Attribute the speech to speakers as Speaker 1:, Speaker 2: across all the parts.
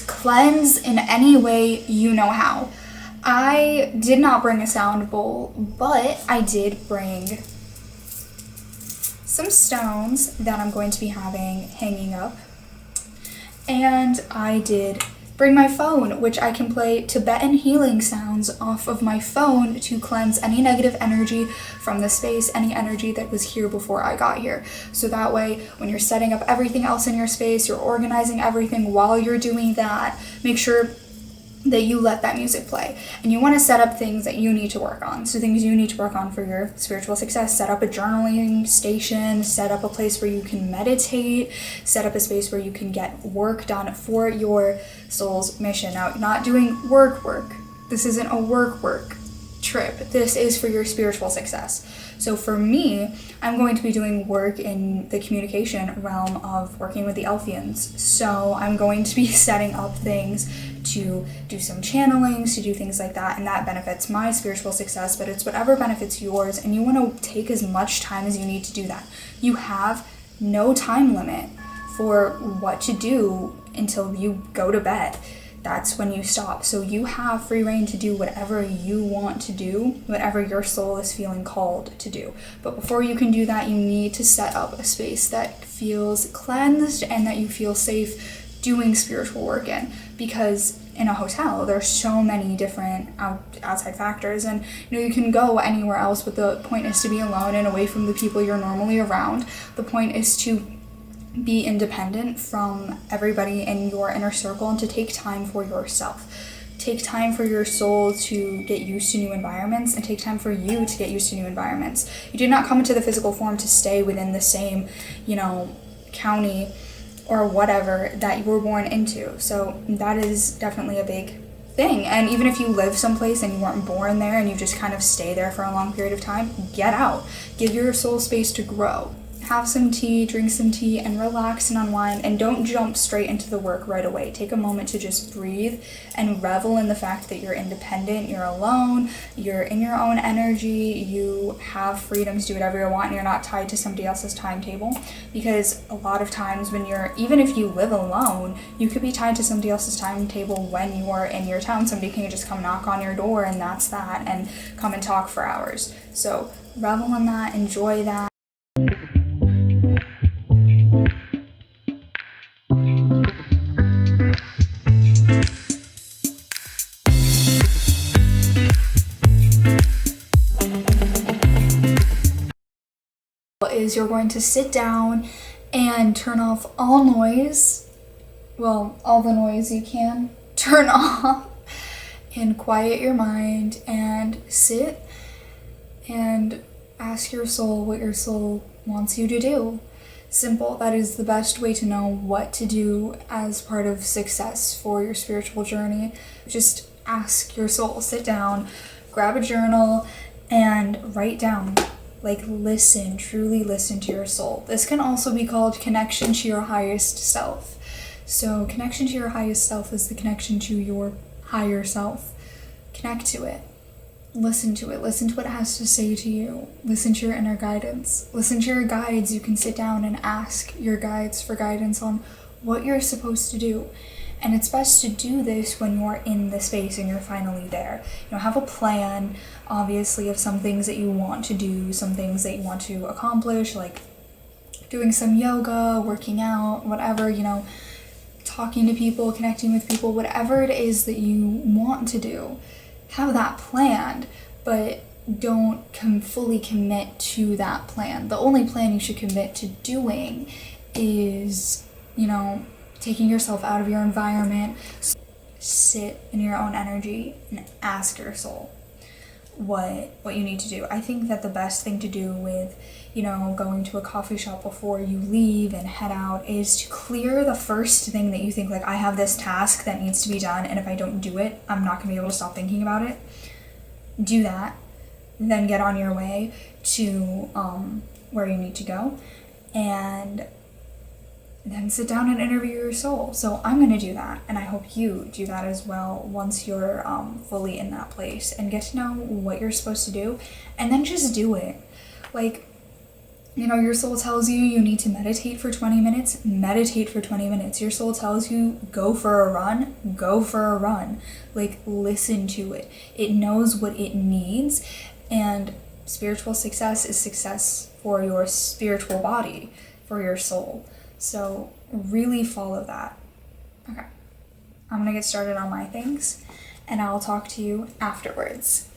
Speaker 1: Cleanse in any way you know how. I did not bring a sound bowl, but I did bring some stones that I'm going to be having hanging up. And I did bring my phone, which I can play Tibetan healing sounds off of my phone to cleanse any negative energy from the space, any energy that was here before I got here. So that way, when you're setting up everything else in your space, you're organizing everything while you're doing that, make sure that you let that music play. And you want to set up things that you need to work on. So things you need to work on for your spiritual success. Set up a journaling station, set up a place where you can meditate, set up a space where you can get work done for your soul's mission. Now, you're not doing work. This isn't a work trip. This is for your spiritual success. So for me, I'm going to be doing work in the communication realm of working with the Elfians. So I'm going to be setting up things to do some channelings, to do things like that, and that benefits my spiritual success, but it's whatever benefits yours, and you want to take as much time as you need to do that. You have no time limit for what to do until you go to bed. That's when you stop. So you have free reign to do whatever you want to do, whatever your soul is feeling called to do. But before you can do that, you need to set up a space that feels cleansed and that you feel safe doing spiritual work in. Because in a hotel, there's so many different outside factors, and you can go anywhere else, but the point is to be alone and away from the people you're normally around. The point is to be independent from everybody in your inner circle and to take time for yourself. Take time for your soul to get used to new environments, and take time for you to get used to new environments. You did not come into the physical form to stay within the same, county or whatever that you were born into. So that is definitely a big thing. And even if you live someplace and you weren't born there and you just kind of stay there for a long period of time, get out. Give your soul space to grow. Have some tea, drink some tea, and relax and unwind, and don't jump straight into the work right away. Take a moment to just breathe and revel in the fact that you're independent, you're alone, you're in your own energy, you have freedom to do whatever you want, and you're not tied to somebody else's timetable. Because a lot of times even if you live alone, you could be tied to somebody else's timetable when you are in your town. Somebody can just come knock on your door, and that's that, and come and talk for hours. So revel in that, enjoy that. Is you're going to sit down and turn off all noise, all the noise you can turn off, and quiet your mind and sit and ask your soul what your soul wants you to do. Simple. That is the best way to know what to do as part of success for your spiritual journey. Just ask your soul. Sit down, grab a journal, and write down. Listen, truly listen to your soul. This can also be called connection to your highest self. So connection to your highest self is the connection to your higher self. Connect to it. Listen to it. Listen to what it has to say to you. Listen to your inner guidance. Listen to your guides. You can sit down and ask your guides for guidance on what you're supposed to do. And it's best to do this when you're in the space and you're finally there. Have a plan, obviously, of some things that you want to do, some things that you want to accomplish, like doing some yoga, working out, whatever, talking to people, connecting with people, whatever it is that you want to do. Have that planned, but don't fully commit to that plan. The only plan you should commit to doing is, taking yourself out of your environment. Sit in your own energy and ask your soul. what you need to do. I think that the best thing to do with, going to a coffee shop before you leave and head out is to clear the first thing that you think, like, I have this task that needs to be done, and if I don't do it, I'm not going to be able to stop thinking about it. Do that, then get on your way to where you need to go, and then sit down and interview your soul. So I'm going to do that, and I hope you do that as well once you're fully in that place, and get to know what you're supposed to do, and then just do it. Like, your soul tells you need to meditate for 20 minutes, meditate for 20 minutes. Your soul tells you go for a run, go for a run. Like, listen to it. It knows what it needs, and spiritual success is success for your spiritual body, for your soul. So really follow that. Okay, I'm gonna get started on my things, and I'll talk to you afterwards.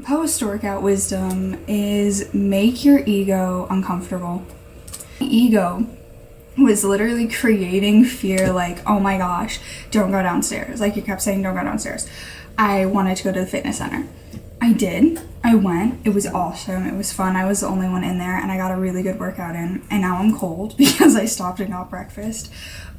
Speaker 1: Post-workout wisdom is make your ego uncomfortable. Ego was literally creating fear, like, oh my gosh, don't go downstairs. Like, you kept saying, don't go downstairs. I wanted to go to the fitness center. I did. I went. It was awesome. It was fun. I was the only one in there, and I got a really good workout in. And now I'm cold because I stopped and got breakfast.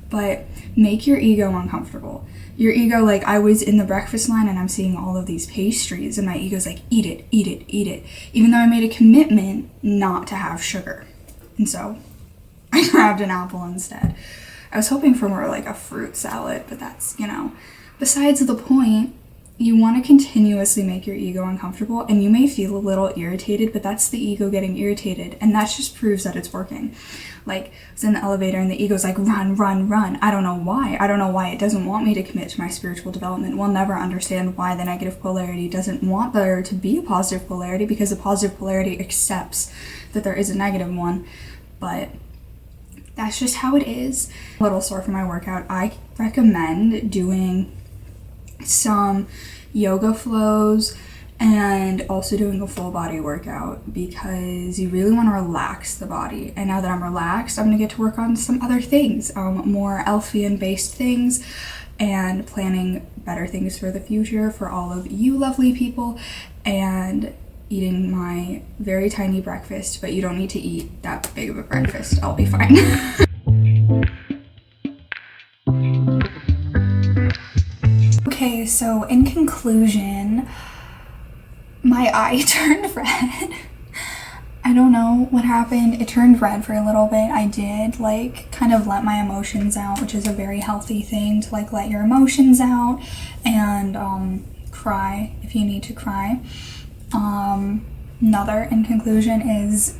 Speaker 1: But make your ego uncomfortable. Your ego, like, I was in the breakfast line and I'm seeing all of these pastries, and my ego's like, eat it, eat it, eat it. Even though I made a commitment not to have sugar. And so I grabbed an apple instead. I was hoping for more like a fruit salad, but that's, besides the point. You want to continuously make your ego uncomfortable, and you may feel a little irritated, but that's the ego getting irritated, and that just proves that it's working. Like, I was in the elevator and the ego's like, run, run, run. I don't know why. I don't know why it doesn't want me to commit to my spiritual development. We'll never understand why the negative polarity doesn't want there to be a positive polarity, because the positive polarity accepts that there is a negative one. But that's just how it is. A little sore for my workout. I recommend doing some yoga flows, and also doing a full body workout because you really want to relax the body. And now that I'm relaxed, I'm gonna get to work on some other things, more Elfian based things, and planning better things for the future for all of you lovely people, and eating my very tiny breakfast. But you don't need to eat that big of a breakfast, I'll be fine. Okay, so in conclusion, my eye turned red. I don't know what happened. It turned red for a little bit. I did like kind of let my emotions out, which is a very healthy thing to like let your emotions out and cry if you need to cry. Another in conclusion is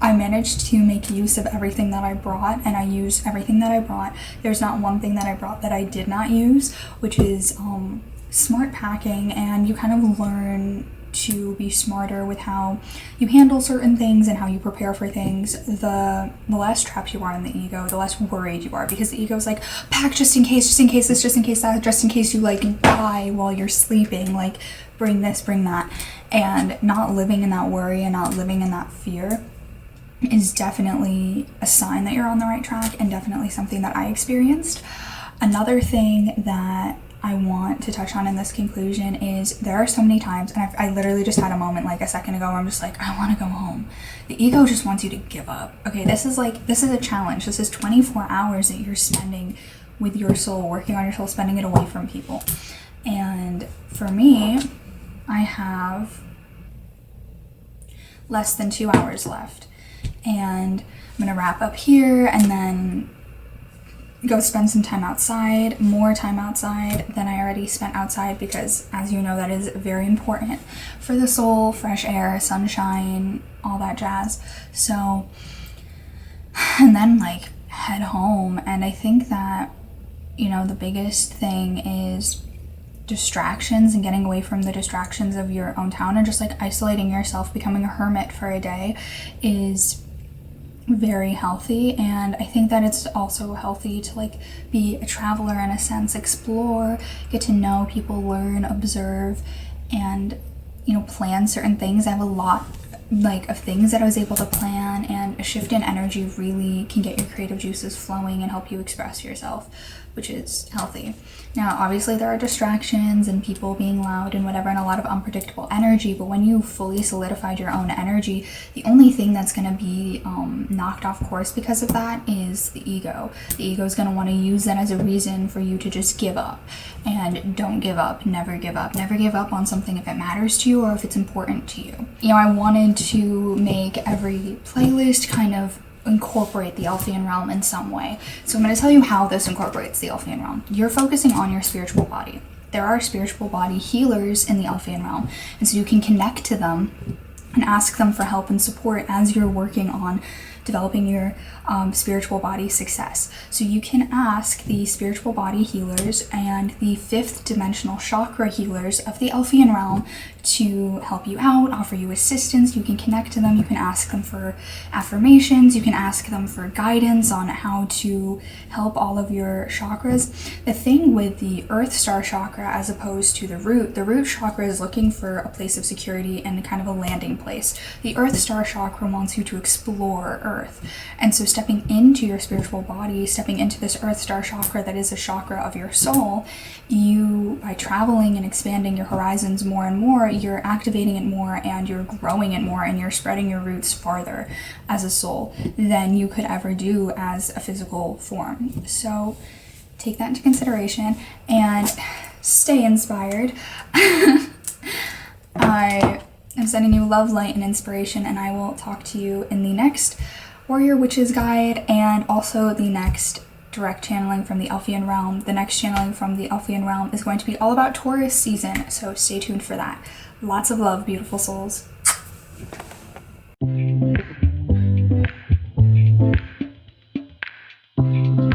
Speaker 1: I managed to make use of everything that I brought, and I used everything that I brought. There's not one thing that I brought that I did not use, which is smart packing, and you kind of learn to be smarter with how you handle certain things and how you prepare for things. The less trapped you are in the ego, the less worried you are, because the ego is like, pack just in case this, just in case that, just in case you like die while you're sleeping, like bring this, bring that. And not living in that worry and not living in that fear is definitely a sign that you're on the right track, and definitely something that I experienced. Another thing that I want to touch on in this conclusion is there are so many times, and I literally just had a moment like a second ago where I'm just like, I want to go home. The ego just wants you to give up. Okay, this is a challenge. This is 24 hours that you're spending with your soul, working on your soul, spending it away from people. And for me, I have less than 2 hours left. And I'm gonna wrap up here and then go spend some time outside, more time outside than I already spent outside, because as you know, that is very important for the soul, fresh air, sunshine, all that jazz. So, and then like head home. And I think that, you know, the biggest thing is distractions and getting away from the distractions of your own town and just like isolating yourself, becoming a hermit for a day is very healthy. And I think that it's also healthy to like be a traveler in a sense, explore, get to know people, learn, observe, and, you know, plan certain things. I have a lot like of things that I was able to plan, and a shift in energy really can get your creative juices flowing and help you express yourself, which is healthy. Now, obviously there are distractions and people being loud and whatever, and a lot of unpredictable energy, but when you fully solidified your own energy, the only thing that's going to be knocked off course because of that is the ego. The ego is going to want to use that as a reason for you to just give up. And don't give up. Never give up. Never give up on something if it matters to you or if it's important to you. You know, I wanted to make every playlist kind of incorporate the Elfian realm in some way. So I'm going to tell you how this incorporates the Elfian realm. You're focusing on your spiritual body. There are spiritual body healers in the Elfian realm, and so you can connect to them and ask them for help and support as you're working on developing your spiritual body success. So you can ask the spiritual body healers and the fifth dimensional chakra healers of the Elfian realm to help you out, offer you assistance. You can connect to them. You can ask them for affirmations. You can ask them for guidance on how to help all of your chakras. The thing with the Earth Star chakra as opposed to the root chakra is looking for a place of security and kind of a landing place. The Earth Star chakra wants you to explore Earth. And so stepping into your spiritual body, stepping into this Earth Star chakra that is a chakra of your soul, you, by traveling and expanding your horizons more and more, you're activating it more and you're growing it more, and you're spreading your roots farther as a soul than you could ever do as a physical form. So take that into consideration and stay inspired. I am sending you love, light, and inspiration, and I will talk to you in the next Warrior Witches Guide, and also the next direct channeling from the Elfian realm. The next channeling from the Elfian realm is going to be all about Taurus season, so stay tuned for that. Lots of love, beautiful souls.